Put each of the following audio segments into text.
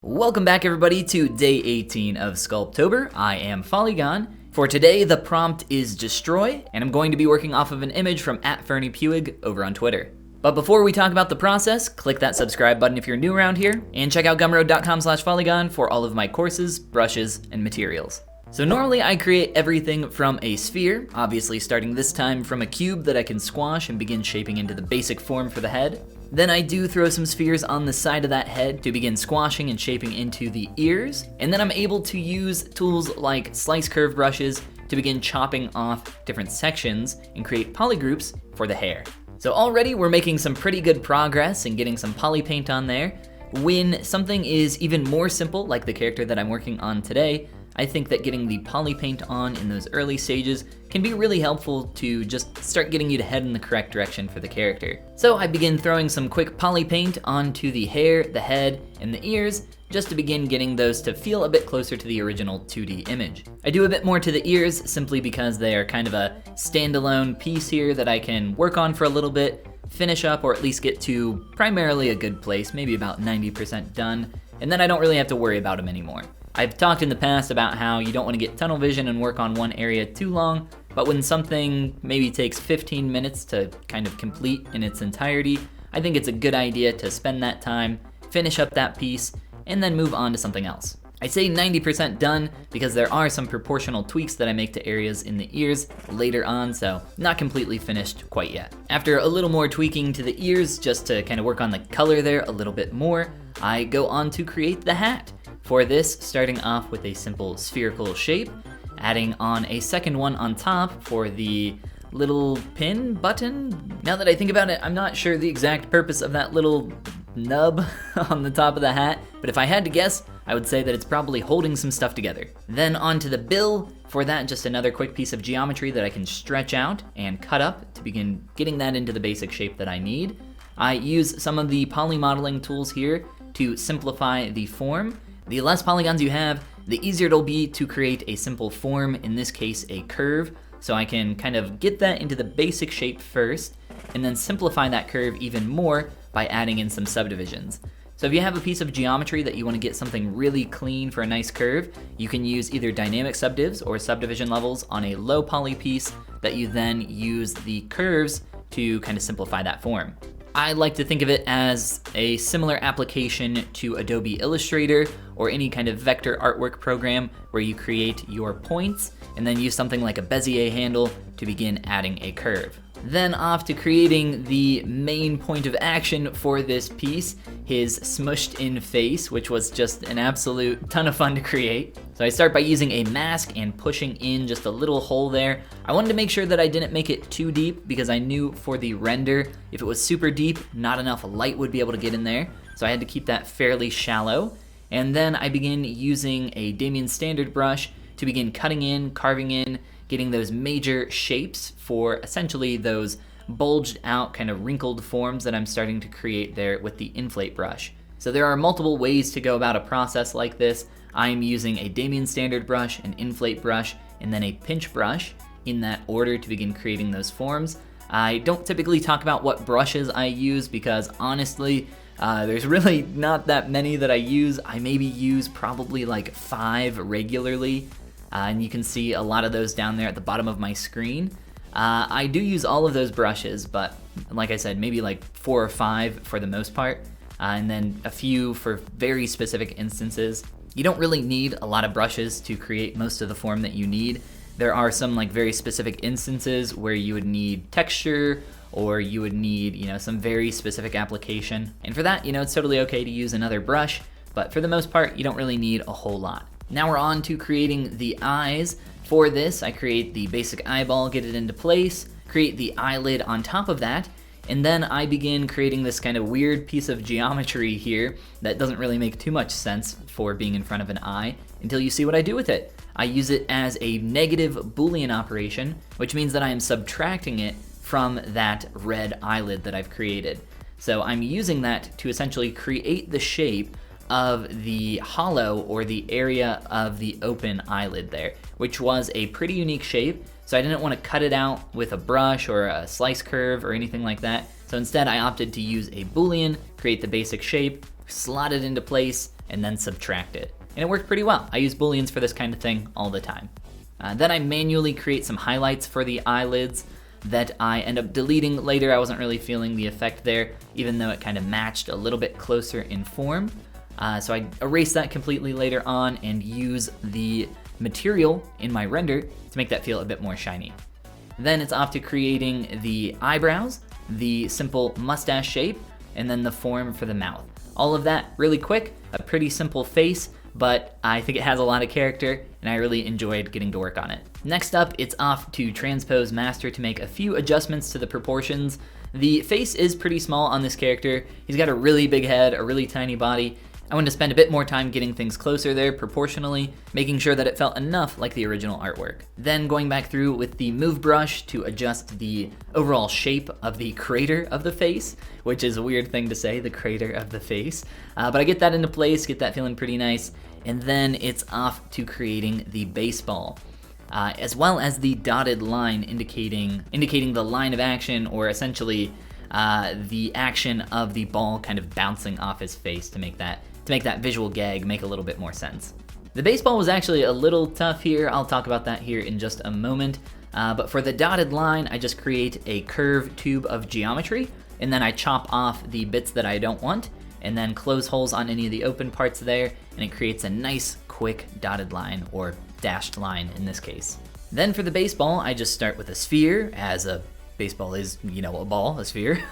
Welcome back everybody to day 18 of Sculptober. I am Polygon. For today, the prompt is destroy, and I'm going to be working off of an image from @FerniePuig over on Twitter. But before we talk about the process, click that subscribe button if you're new around here, and check out gumroad.com/Polygon for all of my courses, brushes, and materials. So normally I create everything from a sphere, obviously starting this time from a cube that I can squash and begin shaping into the basic form for the head. Then I do throw some spheres on the side of that head to begin squashing and shaping into the ears, and then I'm able to use tools like slice curve brushes to begin chopping off different sections and create polygroups for the hair. So already we're making some pretty good progress and getting some poly paint on there. When something is even more simple, like the character that I'm working on today, I think that getting the poly paint on in those early stages can be really helpful to just start getting you to head in the correct direction for the character. So I begin throwing some quick poly paint onto the hair, the head, and the ears, just to begin getting those to feel a bit closer to the original 2D image. I do a bit more to the ears simply because they are kind of a standalone piece here that I can work on for a little bit, finish up, or at least get to primarily a good place, maybe about 90% done, and then I don't really have to worry about them anymore. I've talked in the past about how you don't want to get tunnel vision and work on one area too long, but when something maybe takes 15 minutes to kind of complete in its entirety, I think it's a good idea to spend that time, finish up that piece, and then move on to something else. I say 90% done because there are some proportional tweaks that I make to areas in the ears later on, so not completely finished quite yet. After a little more tweaking to the ears, just to kind of work on the color there a little bit more, I go on to create the hat. For this, starting off with a simple spherical shape, adding on a second one on top for the little pin button. Now that I think about it, I'm not sure the exact purpose of that little nub on the top of the hat, but if I had to guess, I would say that it's probably holding some stuff together. Then onto the bill. For that, just another quick piece of geometry that I can stretch out and cut up to begin getting that into the basic shape that I need. I use some of the poly modeling tools here to simplify the form. The less polygons you have, the easier it'll be to create a simple form, in this case a curve, so I can kind of get that into the basic shape first, and then simplify that curve even more by adding in some subdivisions. So if you have a piece of geometry that you want to get something really clean for a nice curve, you can use either dynamic subdivs or subdivision levels on a low poly piece that you then use the curves to kind of simplify that form. I like to think of it as a similar application to Adobe Illustrator or any kind of vector artwork program where you create your points and then use something like a Bezier handle to begin adding a curve. Then off to creating the main point of action for this piece, his smushed in face, which was just an absolute ton of fun to create. So I start by using a mask and pushing in just a little hole there. I wanted to make sure that I didn't make it too deep because I knew for the render, if it was super deep, not enough light would be able to get in there. So I had to keep that fairly shallow. And then I begin using a Damien Standard brush to begin cutting in, carving in, getting those major shapes for essentially those bulged out kind of wrinkled forms that I'm starting to create there with the inflate brush. So there are multiple ways to go about a process like this. I'm using a Damien Standard brush, an inflate brush, and then a pinch brush in that order to begin creating those forms. I don't typically talk about what brushes I use because honestly, there's really not that many that I use. I maybe use probably like 5 regularly. And you can see a lot of those down there at the bottom of my screen. I do use all of those brushes, but like I said, maybe like 4 or 5 for the most part, and then a few for very specific instances. You don't really need a lot of brushes to create most of the form that you need. There are some like very specific instances where you would need texture or you would need, some very specific application. And for that, it's totally okay to use another brush, but for the most part, you don't really need a whole lot. Now we're on to creating the eyes. For this, I create the basic eyeball, get it into place, create the eyelid on top of that, and then I begin creating this kind of weird piece of geometry here that doesn't really make too much sense for being in front of an eye until you see what I do with it. I use it as a negative Boolean operation, which means that I am subtracting it from that red eyelid that I've created. So I'm using that to essentially create the shape of the hollow or the area of the open eyelid there, which was a pretty unique shape. So I didn't want to cut it out with a brush or a slice curve or anything like that. So instead I opted to use a Boolean, create the basic shape, slot it into place, and then subtract it. And it worked pretty well. I use booleans for this kind of thing all the time. Then I manually create some highlights for the eyelids that I end up deleting later. I wasn't really feeling the effect there, even though it kind of matched a little bit closer in form. So I erase that completely later on and use the material in my render to make that feel a bit more shiny. Then it's off to creating the eyebrows, the simple mustache shape, and then the form for the mouth. All of that really quick, a pretty simple face, but I think it has a lot of character and I really enjoyed getting to work on it. Next up, it's off to Transpose Master to make a few adjustments to the proportions. The face is pretty small on this character. He's got a really big head, a really tiny body. I wanted to spend a bit more time getting things closer there proportionally, making sure that it felt enough like the original artwork. Then going back through with the move brush to adjust the overall shape of the crater of the face, which is a weird thing to say, the crater of the face. But I get that into place, get that feeling pretty nice, and then it's off to creating the baseball. As well as the dotted line indicating the line of action, or essentially the action of the ball kind of bouncing off his face to make that visual gag make a little bit more sense. The baseball was actually a little tough here. I'll talk about that here in just a moment. But for the dotted line, I just create a curved tube of geometry, and then I chop off the bits that I don't want, and then close holes on any of the open parts there, and it creates a nice, quick dotted line, or dashed line in this case. Then for the baseball, I just start with a sphere, as a baseball is, a ball, a sphere.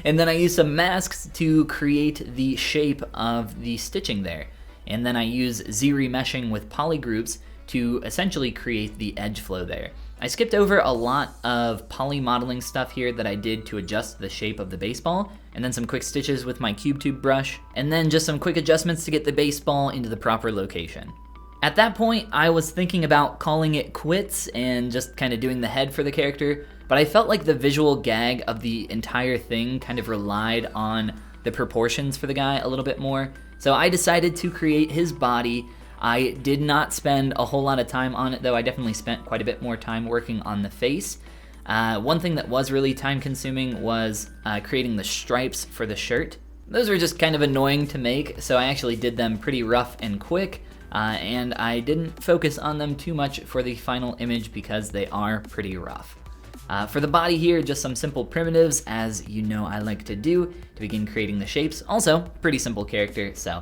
And then I use some masks to create the shape of the stitching there. And then I use Z-remeshing with polygroups to essentially create the edge flow there. I skipped over a lot of poly modeling stuff here that I did to adjust the shape of the baseball, and then some quick stitches with my cube tube brush, and then just some quick adjustments to get the baseball into the proper location. At that point, I was thinking about calling it quits and just kind of doing the head for the character, but I felt like the visual gag of the entire thing kind of relied on the proportions for the guy a little bit more. So I decided to create his body. I did not spend a whole lot of time on it, though. I definitely spent quite a bit more time working on the face. One thing that was really time consuming was creating the stripes for the shirt. Those were just kind of annoying to make, so I actually did them pretty rough and quick. And I didn't focus on them too much for the final image because they are pretty rough. For the body here, just some simple primitives, as you know I like to do to begin creating the shapes. Also, pretty simple character, so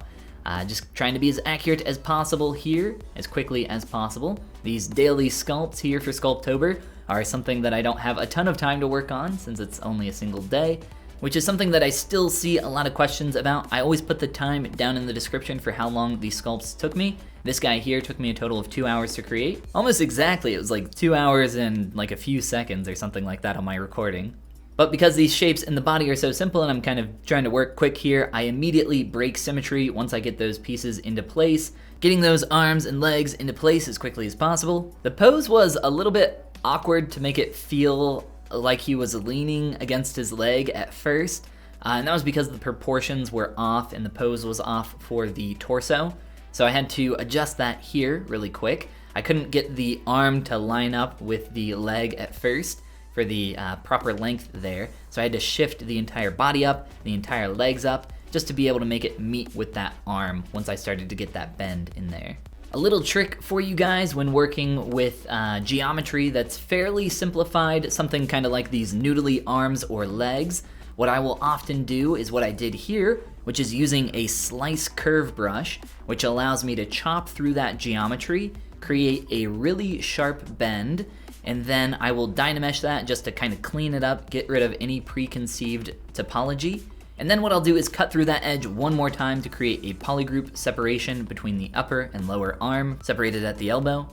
just trying to be as accurate as possible here, as quickly as possible. These daily sculpts here for Sculptober are something that I don't have a ton of time to work on since it's only a single day, which is something that I still see a lot of questions about. I always put the time down in the description for how long these sculpts took me. This guy here took me a total of 2 hours to create. Almost exactly, it was like 2 hours and like a few seconds or something like that on my recording. But because these shapes in the body are so simple and I'm kind of trying to work quick here, I immediately break symmetry once I get those pieces into place, getting those arms and legs into place as quickly as possible. The pose was a little bit awkward to make it feel like he was leaning against his leg at first, and that was because the proportions were off and the pose was off for the torso. So I had to adjust that here really quick. I couldn't get the arm to line up with the leg at first for the proper length there, so I had to shift the entire body up, the entire legs up, just to be able to make it meet with that arm once I started to get that bend in there. A little trick for you guys when working with geometry that's fairly simplified, something kind of like these noodly arms or legs. What I will often do is what I did here, which is using a slice curve brush, which allows me to chop through that geometry, create a really sharp bend, and then I will Dynamesh that just to kind of clean it up, get rid of any preconceived topology. And then what I'll do is cut through that edge one more time to create a polygroup separation between the upper and lower arm, separated at the elbow.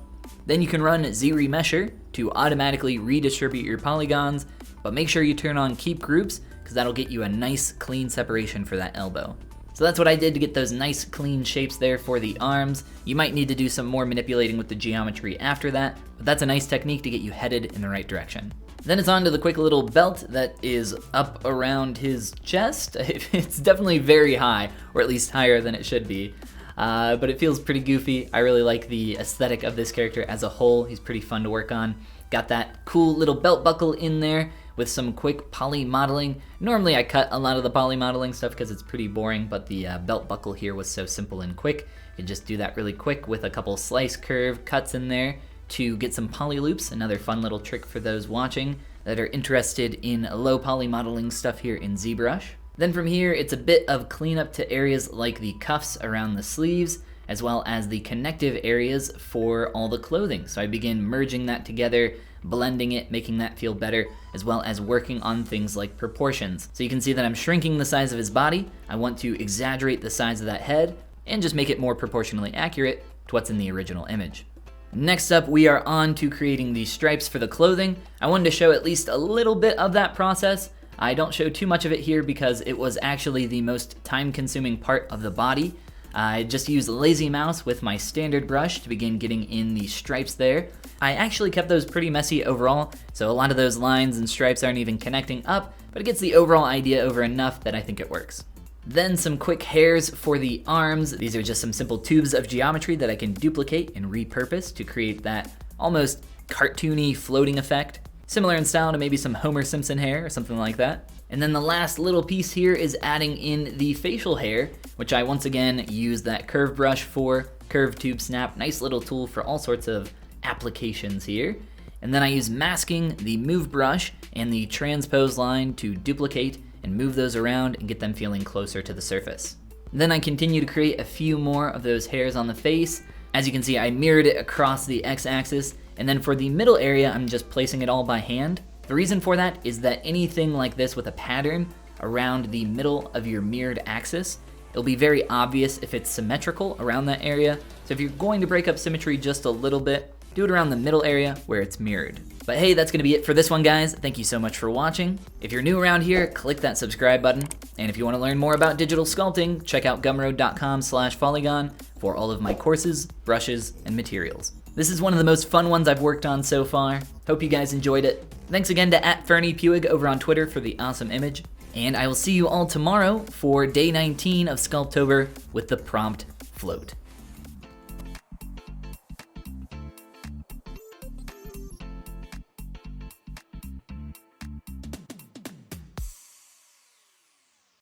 Then you can run Z-remesher to automatically redistribute your polygons, but make sure you turn on keep groups, because that'll get you a nice clean separation for that elbow. So that's what I did to get those nice clean shapes there for the arms. You might need to do some more manipulating with the geometry after that, but that's a nice technique to get you headed in the right direction. Then it's on to the quick little belt that is up around his chest. It's definitely very high, or at least higher than it should be. But it feels pretty goofy. I really like the aesthetic of this character as a whole. He's pretty fun to work on. Got that cool little belt buckle in there, with some quick poly modeling. Normally I cut a lot of the poly modeling stuff because it's pretty boring, but the belt buckle here was so simple and quick. You can just do that really quick with a couple slice curve cuts in there to get some poly loops. Another fun little trick for those watching that are interested in low poly modeling stuff here in ZBrush. Then from here, it's a bit of cleanup to areas like the cuffs around the sleeves, as well as the connective areas for all the clothing. So I begin merging that together, blending it, making that feel better, as well as working on things like proportions. So you can see that I'm shrinking the size of his body. I want to exaggerate the size of that head and just make it more proportionally accurate to what's in the original image. Next up, we are on to creating the stripes for the clothing. I wanted to show at least a little bit of that process. I don't show too much of it here because it was actually the most time-consuming part of the body. I just used Lazy Mouse with my standard brush to begin getting in the stripes there. I actually kept those pretty messy overall, so a lot of those lines and stripes aren't even connecting up, but it gets the overall idea over enough that I think it works. Then some quick hairs for the arms. These are just some simple tubes of geometry that I can duplicate and repurpose to create that almost cartoony floating effect. Similar in style to maybe some Homer Simpson hair or something like that. And then the last little piece here is adding in the facial hair, which I once again use that curve brush for, curve tube snap, nice little tool for all sorts of applications here. And then I use masking, the move brush, and the transpose line to duplicate and move those around and get them feeling closer to the surface. Then I continue to create a few more of those hairs on the face. As you can see, I mirrored it across the x-axis, and then for the middle area, I'm just placing it all by hand. The reason for that is that anything like this with a pattern around the middle of your mirrored axis, it'll be very obvious if it's symmetrical around that area. So if you're going to break up symmetry just a little bit, do it around the middle area where it's mirrored. But hey, that's gonna be it for this one, guys. Thank you so much for watching. If you're new around here, click that subscribe button. And if you wanna learn more about digital sculpting, check out gumroad.com/polygon for all of my courses, brushes, and materials. This is one of the most fun ones I've worked on so far. Hope you guys enjoyed it. Thanks again to @FerniePuig over on Twitter for the awesome image. And I will see you all tomorrow for day 19 of Sculptober with the prompt float.